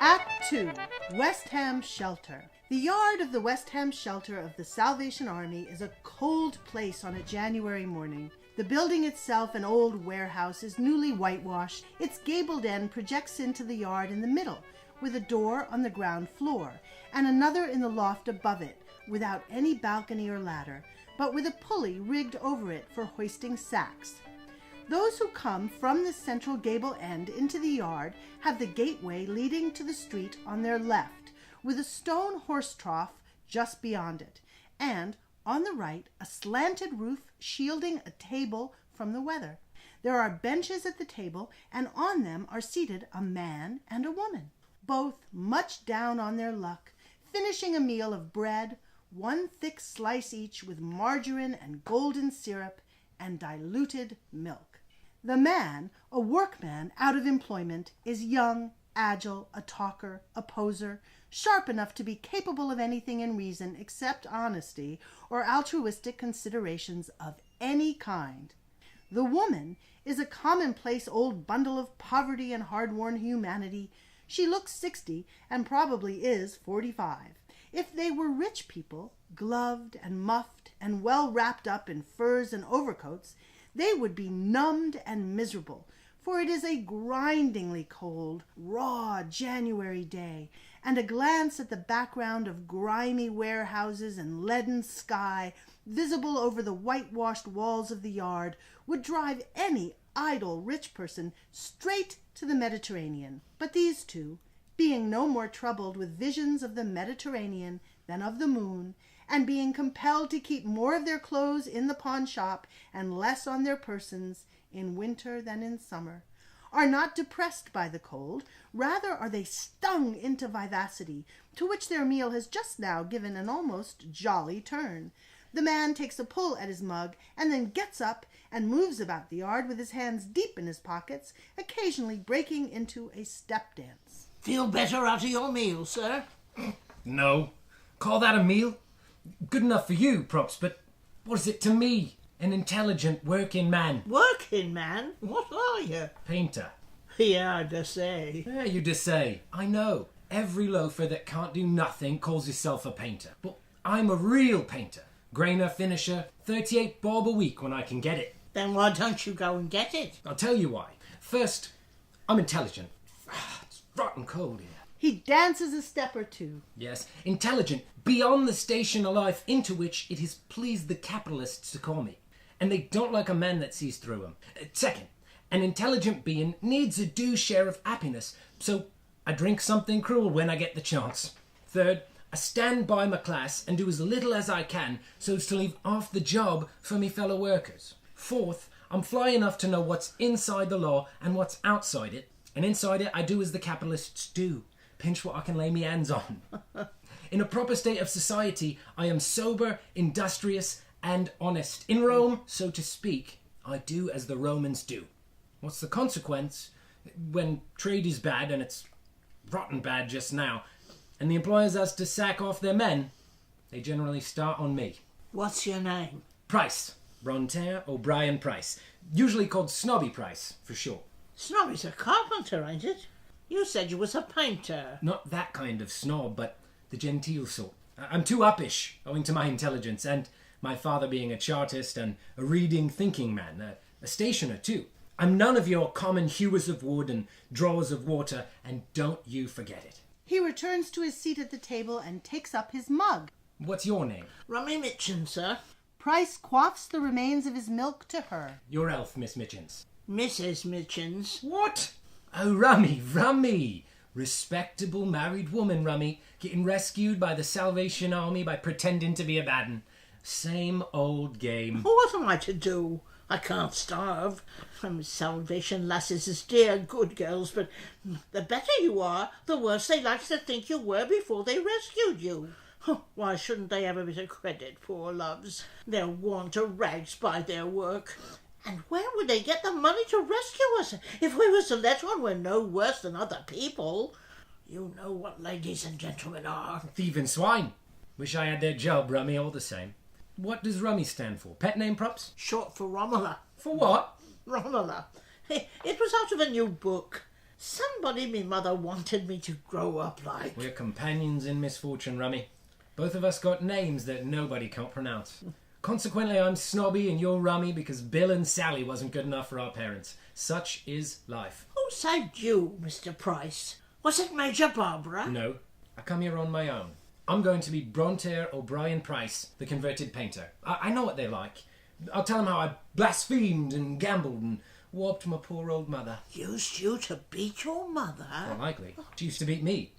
Act 2, West Ham Shelter. The yard of the West Ham Shelter of the Salvation Army is a cold place on a January morning. The building itself, an old warehouse, is newly whitewashed. Its gabled end projects into the yard in the middle, with a door on the ground floor, and another in the loft above it, without any balcony or ladder, but with a pulley rigged over it for hoisting sacks. Those who come from the central gable end into the yard have the gateway leading to the street on their left, with a stone horse trough just beyond it, and on the right a slanted roof shielding a table from the weather. There are benches at the table, and on them are seated a man and a woman, both much down on their luck, finishing a meal of bread, one thick slice each with margarine and golden syrup and diluted milk. The man, a workman out of employment, is young, agile, a talker, a poser, sharp enough to be capable of anything in reason except honesty or altruistic considerations of any kind. The woman is a commonplace old bundle of poverty and hard-worn humanity. She looks 60 and probably is 45. If they were rich people, gloved and muffed and well wrapped up in furs and overcoats, they would be numbed and miserable, for it is a grindingly cold, raw January day, and a glance at the background of grimy warehouses and leaden sky visible over the whitewashed walls of the yard would drive any idle rich person straight to the Mediterranean. But these two, being no more troubled with visions of the Mediterranean than of the moon, and being compelled to keep more of their clothes in the pawn shop and less on their persons in winter than in summer, are not depressed by the cold, rather are they stung into vivacity, to which their meal has just now given an almost jolly turn. The man takes a pull at his mug, and then gets up and moves about the yard with his hands deep in his pockets, occasionally breaking into a step dance. Feel better out of your meal, sir? No. Call that a meal? Good enough for you, Props, but what is it to me? An intelligent working man. Working man? What are you? Painter. Yeah, I dessay. Yeah, you dessay. I know. Every loafer that can't do nothing calls himself a painter. But I'm a real painter. Grainer, finisher, 38 bob a week when I can get it. Then why don't you go and get it? I'll tell you why. First, I'm intelligent. It's rotten cold here. He dances a step or two. Yes, intelligent, beyond the station of life into which it has pleased the capitalists to call me. And they don't like a man that sees through them. Second, an intelligent being needs a due share of happiness, so I drink something cruel when I get the chance. Third, I stand by my class and do as little as I can so as to leave half the job for me fellow workers. Fourth, I'm fly enough to know what's inside the law and what's outside it, and inside it I do as the capitalists do. Pinch what I can lay me hands on. In a proper state of society, I am sober, industrious, and honest. In Rome, so to speak, I do as the Romans do. What's the consequence? When trade is bad, and it's rotten bad just now, and the employers has to sack off their men, they generally start on me. What's your name? Price. Bronterre O'Brien Price. Usually called Snobby Price, for short. Snobby's a carpenter, ain't it? You said you was a painter. Not that kind of snob, but the genteel sort. I'm too uppish, owing to my intelligence, and my father being a chartist and a reading, thinking man, a stationer too. I'm none of your common hewers of wood and drawers of water, and don't you forget it. He returns to his seat at the table and takes up his mug. What's your name? Rummy Mitchens, sir. Price quaffs the remains of his milk to her. Your elf, Miss Mitchens. Mrs. Mitchens. What? Oh, Rummy. Respectable married woman, Rummy, getting rescued by the Salvation Army by pretending to be a bad 'un. Same old game. What am I to do? I can't starve. Salvation lasses is dear good girls, but the better you are, the worse they like to think you were before they rescued you. Why shouldn't they have a bit of credit, poor loves? They're worn to rags by their work. And where would they get the money to rescue us if we was to let on we're no worse than other people? You know what ladies and gentlemen are. Thieving swine. Wish I had their job, Rummy, all the same. What does Rummy stand for? Pet name, Props? Short for Romola. For what? Romola. It was out of a new book. Somebody me mother wanted me to grow up like. We're companions in misfortune, Rummy. Both of us got names that nobody can't pronounce. Consequently, I'm Snobby and you're Rummy because Bill and Sally wasn't good enough for our parents. Such is life. Who saved you, Mr. Price? Was it Major Barbara? No, I come here on my own. I'm going to be Bronterre O'Brien Price, the converted painter. I know what they're like. I'll tell them how I blasphemed and gambled and warped my poor old mother. Used you to beat your mother? Well, likely. She used to beat me.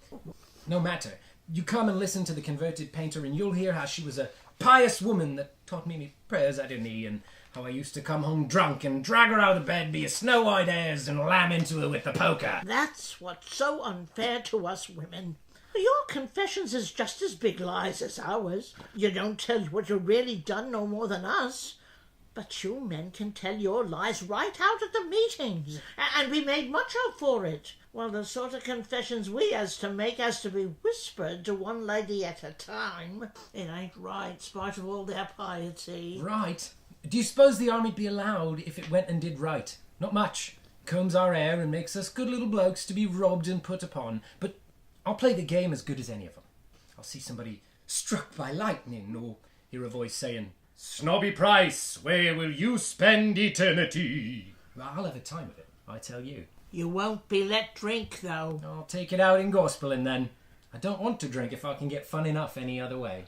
No matter. You come and listen to the converted painter and you'll hear how she was a pious woman that taught me prayers at her knee, and how I used to come home drunk and drag her out of bed, be a snow-white airs, and lam into her with the poker. That's what's so unfair to us women. Your confessions is just as big lies as ours. You don't tell what you really done no more than us. But you men can tell your lies right out at the meetings, and we made much up for it. Well, the sort of confessions we has to make has to be whispered to one lady at a time. It ain't right, spite of all their piety. Right? Do you suppose the army'd be allowed if it went and did right? Not much. Combs our hair and makes us good little blokes to be robbed and put upon. But I'll play the game as good as any of them. I'll see somebody struck by lightning, or hear a voice saying, "Snobby Price, where will you spend eternity?" I'll have a time of it, I tell you. You won't be let drink, though. I'll take it out in gospelin' then. I don't want to drink if I can get fun enough any other way.